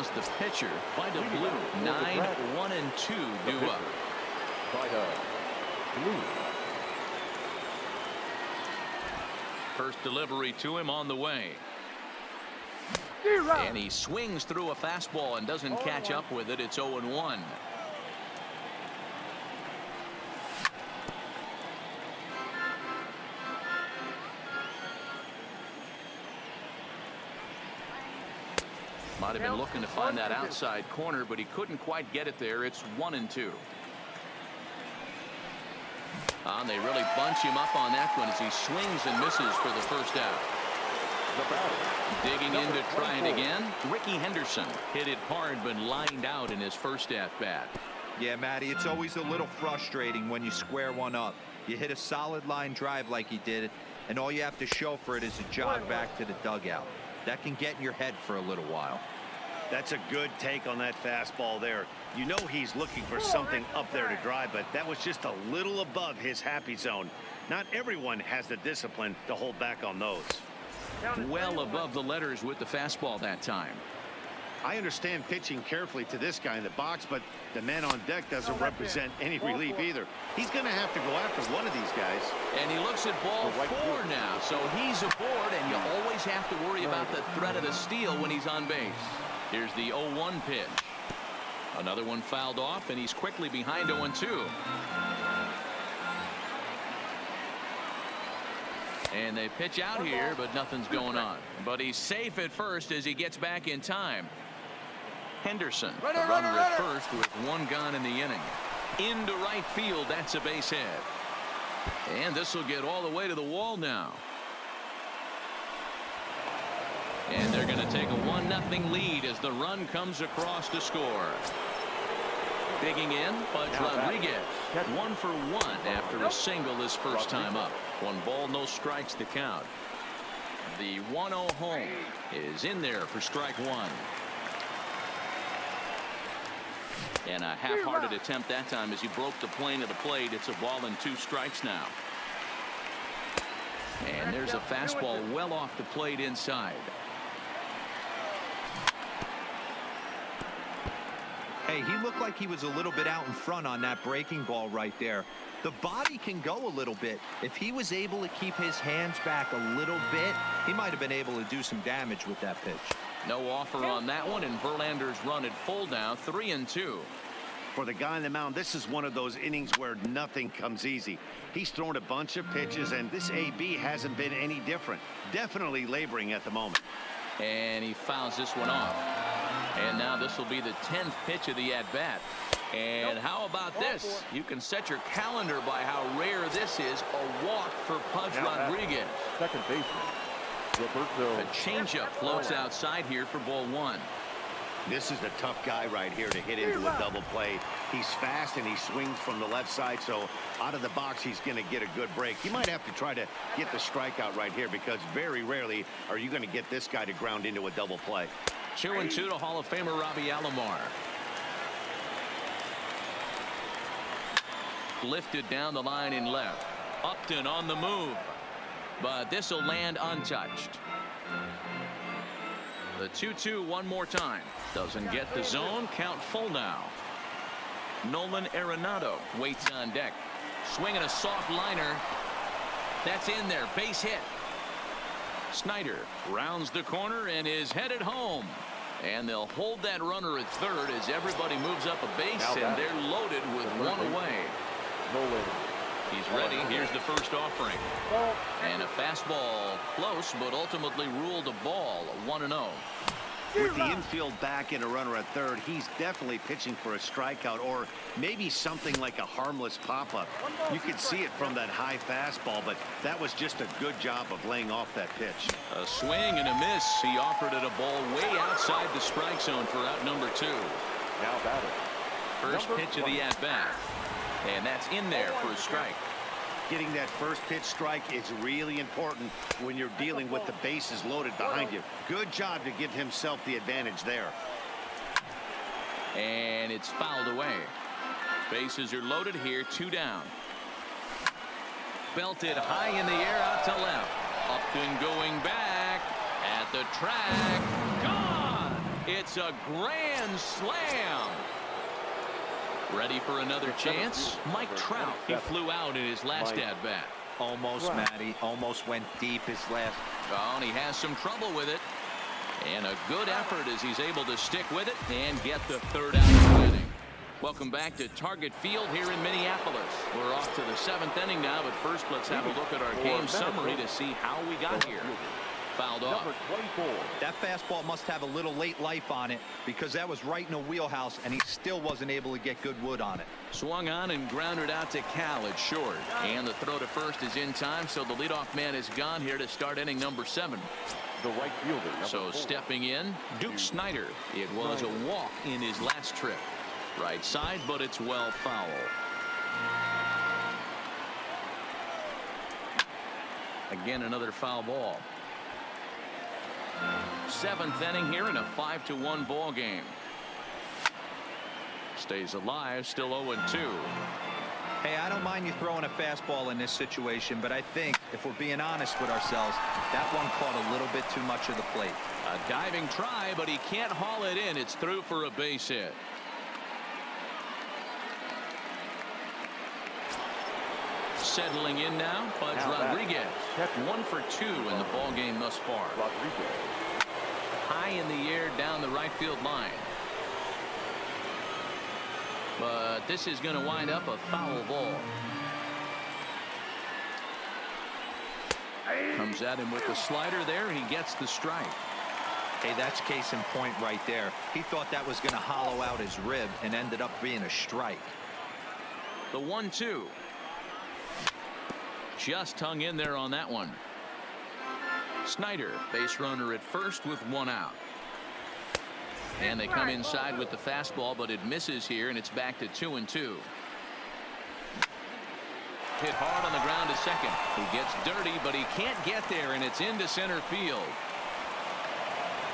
is the pitcher by the Blue. 9-1-2 due up. By the Blue. First delivery to him on the way. And he swings through a fastball and doesn't catch up with it. It's 0-1. Might have been looking to find that outside corner, but he couldn't quite get it there. It's 1-2. And they really bunch him up on that one as he swings and misses for the first out. Digging in to try it again. Ricky Henderson hit it hard but lined out in his first at bat. Yeah, Matty, it's always a little frustrating when you square one up. You hit a solid line drive like he did, and all you have to show for it is a jog back to the dugout. That can get in your head for a little while. That's a good take on that fastball there. You know he's looking for something up there to drive, but that was just a little above his happy zone. Not everyone has the discipline to hold back on those. Well above the letters with the fastball that time. I understand pitching carefully to this guy in the box, but the man on deck doesn't represent any relief either. He's going to have to go after one of these guys. And he looks at ball 4 now, so he's aboard, and you always have to worry about the threat of the steal when he's on base. Here's the 0-1 pitch. Another one fouled off, and he's quickly behind 0-2. And they pitch out here, but nothing's going on. But he's safe at first as he gets back in time. Henderson, the runner at first with 1 gone in the inning. Into right field, that's a base hit. And this will get all the way to the wall now. And they're going to take a 1-0 lead as the run comes across to score. Digging in, Pudge Rodriguez. 1 for 1 after a single his first time up. 1 ball, no strikes to count. The 1-0 home is in there for strike 1. And a half-hearted attempt that time as he broke the plane of the plate. It's a ball and 2 strikes now. And there's a fastball well off the plate inside. Hey, he looked like he was a little bit out in front on that breaking ball right there. The body can go a little bit. If he was able to keep his hands back a little bit, he might have been able to do some damage with that pitch. No offer on that one, and Verlander's run at full now, 3-2. For the guy on the mound, this is one of those innings where nothing comes easy. He's thrown a bunch of pitches, and this AB hasn't been any different. Definitely laboring at the moment. And he fouls this one off. And now this will be the 10th pitch of the at-bat. And how about this? You can set your calendar by how rare this is. A walk for Pudge Rodriguez. Second baseman, Roberto. A changeup floats outside here for ball 1. This is the tough guy right here to hit into a double play. He's fast and he swings from the left side, so out of the box he's going to get a good break. You might have to try to get the strikeout right here because very rarely are you going to get this guy to ground into a double play. 2-2 to Hall of Famer Robbie Alomar. Lifted down the line in left. Upton on the move. But this will land untouched. The 2-2 one more time. Doesn't get the zone. Count full now. Nolan Arenado waits on deck. Swinging a soft liner. That's in there. Base hit. Snyder rounds the corner and is headed home. And they'll hold that runner at third as everybody moves up a base, and they're loaded with 1 away. He's ready. Here's the first offering. And a fastball close, but ultimately ruled a ball. 1-0. With the infield back and a runner at third, he's definitely pitching for a strikeout or maybe something like a harmless pop-up. You could see it from that high fastball, but that was just a good job of laying off that pitch. A swing and a miss. He offered it a ball way outside the strike zone for out number 2. Now batting. First pitch of the at-bat. And that's in there for a strike. Getting that first pitch strike is really important when you're dealing with the bases loaded behind you. Good job to give himself the advantage there. And it's fouled away. Bases are loaded here, 2 down. Belted high in the air out to left. Upton going back at the track. Gone! It's a grand slam. Ready for another chance? Mike Trout. He flew out in his last at-bat. Almost, Matty. Almost went deep his last. Oh, and he has some trouble with it. And a good effort as he's able to stick with it and get the third out of the inning. Welcome back to Target Field here in Minneapolis. We're off to the 7th inning now, but first let's have a look at our game summary to see how we got here. Fouled off. Number 24. That fastball must have a little late life on it because that was right in a wheelhouse, and he still wasn't able to get good wood on it. Swung on and grounded out to Cal at short. And the throw to first is in time, so the leadoff man is gone here to start inning number 7. The right fielder. So 4. stepping in, Duke Snider. It was a walk in his last trip. Right side, but it's well foul. Again, another foul ball. 7th inning here in a 5-1 ball game. Stays alive, still 0-2. Hey, I don't mind you throwing a fastball in this situation, but I think if we're being honest with ourselves, that one caught a little bit too much of the plate. A diving try, but he can't haul it in. It's through for a base hit. Settling in now, Pudge Rodriguez. 1 for 2 in the ball game thus far. Rodriguez. High in the air down the right field line. But this is going to wind up a foul ball. Comes at him with the slider there. He gets the strike. Hey, that's case in point right there. He thought that was going to hollow out his rib and ended up being a strike. The 1-2. Just hung in there on that one. Snider, base runner at first with 1 out. And they come inside with the fastball, but it misses here, and it's back to 2-2. Hit hard on the ground to second. He gets dirty, but he can't get there, and it's into center field.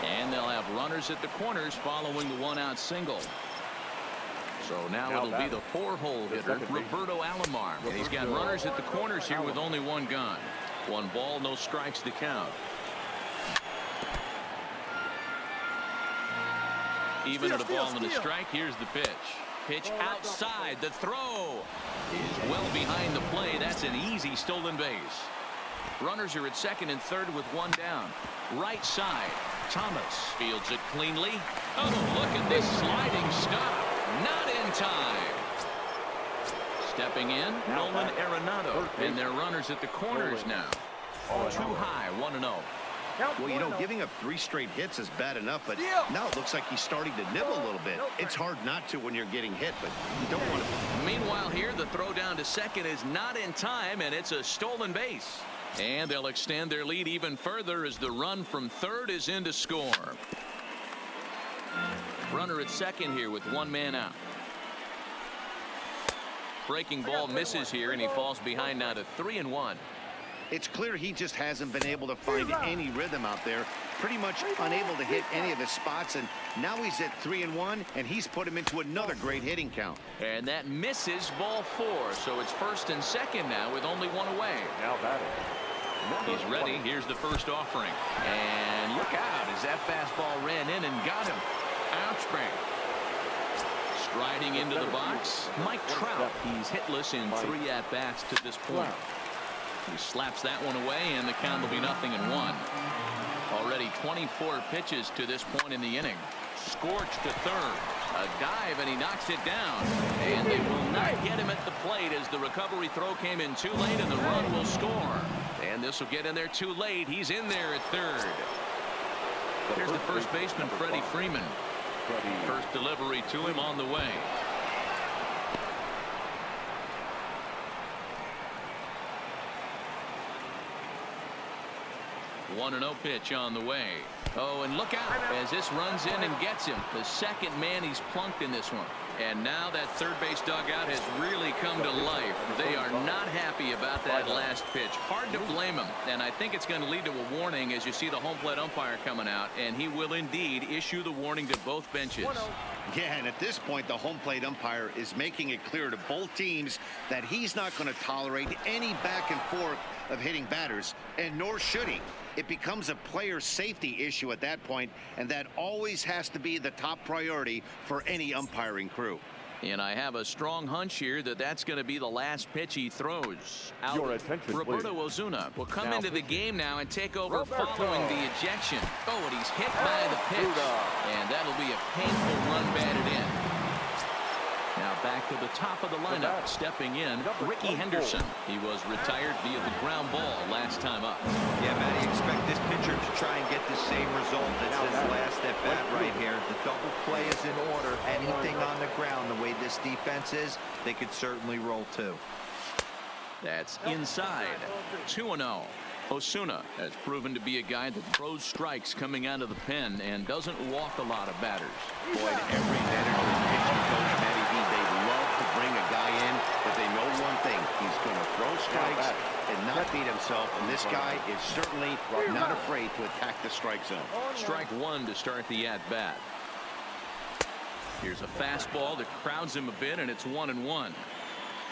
And they'll have runners at the corners following the 1-out single. So now it'll be the 4-hole hitter, Roberto Alomar. And he's got runners at the corners here with only 1 gone. 1 ball, no strikes to count. Even at a ball and a strike, here's the pitch. Pitch outside. The throw is well behind the play. That's an easy stolen base. Runners are at second and third with 1 down. Right side. Thomas fields it cleanly. Oh, look at this sliding stop. Not in time. Stepping in, Nolan Arenado. And their runners at the corners now. Too high, 1-0. Well, you know, giving up 3 straight hits is bad enough, but now it looks like he's starting to nibble a little bit. It's hard not to when you're getting hit, but you don't want to. Meanwhile here, the throw down to second is not in time, and it's a stolen base. And they'll extend their lead even further as the run from third is in to score. Runner at second here with 1 man out. Breaking ball misses here, and he falls behind now to 3-1. It's clear he just hasn't been able to find any rhythm out there. Pretty much unable to hit any of his spots, and now he's at 3-1, and he's put him into another great hitting count. And that misses ball 4, so it's first and second now with only 1 away. Now batting. He's ready. Here's the first offering. And look out as that fastball ran in and got him. Ouchbang. Striding into the box, Mike Trout. He's hitless in 3 at-bats to this point. He slaps that one away, and the count will be 0-1. Already 24 pitches to this point in the inning. Scorched to third. A dive, and he knocks it down. And they will not get him at the plate as the recovery throw came in too late, and the run will score. And this will get in there too late. He's in there at third. Here's the first baseman, Freddie Freeman. First delivery to him on the way. 1-0 pitch on the way. Oh, and look out as this runs in and gets him. The second man he's plunked in this one. And now that third base dugout has really come to life. They are not happy about that last pitch. Hard to blame him. And I think it's going to lead to a warning as you see the home plate umpire coming out. And he will indeed issue the warning to both benches. Yeah, and at this point, the home plate umpire is making it clear to both teams that he's not going to tolerate any back and forth of hitting batters, and nor should he. It becomes a player safety issue at that point, and that always has to be the top priority for any umpiring crew. And I have a strong hunch here that that's going to be the last pitch he throws. Out. Your attention, Roberto please. Ozuna will come Now, into the game now and take over Roberto. following the ejection. Oh, and he's hit by the pitch. And that'll be a painful run batted in. Now back to the top of the lineup. Stepping in, Ricky Henderson. He was retired via the ground ball last time up. Yeah, Matt, you expect this pitcher to try and get the same result as his last at bat right here. The double play is in order. Anything on the ground, the way this defense is, they could certainly roll too. That's inside. 2-0. Osuna has proven to be a guy that throws strikes coming out of the pen and doesn't walk a lot of batters. Boy, every manager and pitching coach, Matty D, they love to bring a guy in, but they know one thing: he's going to throw strikes and not beat himself. And this guy is certainly not afraid to attack the strike zone. Strike one to start the at bat. Here's a fastball that crowds him a bit, and it's 1-1.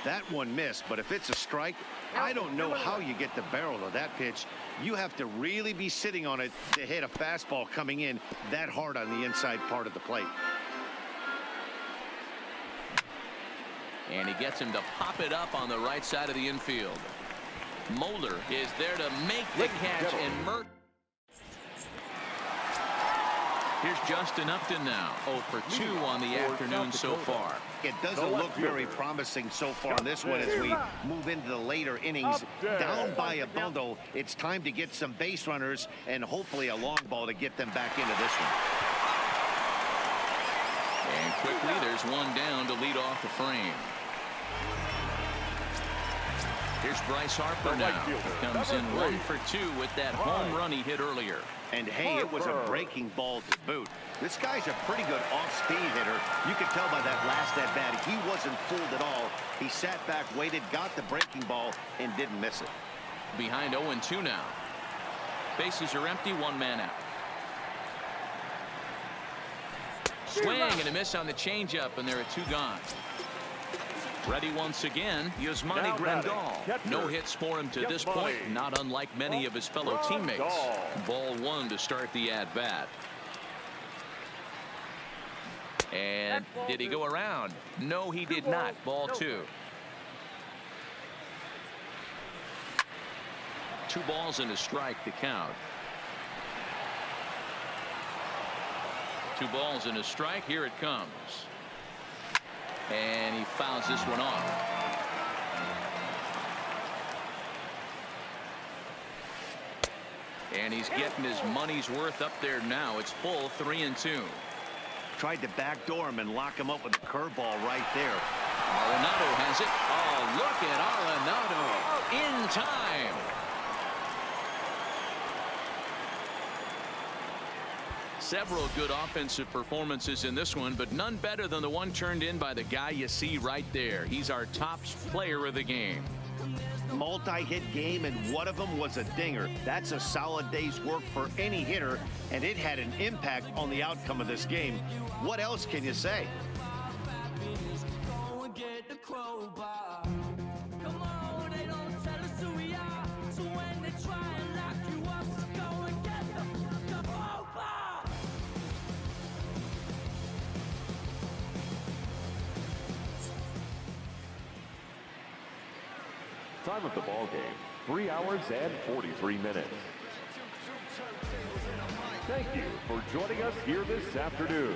That one missed, but if it's a strike, I don't know how you get the barrel of that pitch. You have to really be sitting on it to hit a fastball coming in that hard on the inside part of the plate. And he gets him to pop it up on the right side of the infield. Mulder is there to make the catch, and Mert. Here's Justin Upton now. 0 for 2 on the afternoon so far. It doesn't look very promising so far in this one as we move into the later innings. Down by a bundle, it's time to get some base runners and hopefully a long ball to get them back into this one. And quickly, there's one down to lead off the frame. Here's Bryce Harper now. He comes in 1 for 2 with that home run he hit earlier. And hey, it was a breaking ball to boot. This guy's a pretty good off-speed hitter. You could tell by that last at bat, he wasn't fooled at all. He sat back, waited, got the breaking ball, and didn't miss it. Behind 0-2 now. Bases are empty, one man out. Swing and a miss on the changeup, and there are 2 gone. Ready once again, Yasmani Grandal. No hits for him to this point, not unlike many of his fellow teammates. Ball 1 to start the at-bat. And did he go around? No, he did not. Ball 2. 2 balls and a strike to count. 2 balls and a strike. Here it comes. And he fouls this one off. And he's getting his money's worth up there now. It's full 3-2. Tried to backdoor him and lock him up with a curveball right there. Arenado has it. Oh, look at Arenado in time. Several good offensive performances in this one, but none better than the one turned in by the guy you see right there. He's our top player of the game. Multi-hit game, and one of them was a dinger. That's a solid day's work for any hitter, and it had an impact on the outcome of this game. What else can you say? Time of the ball game, 3 hours and 43 minutes. Thank you for joining us here this afternoon.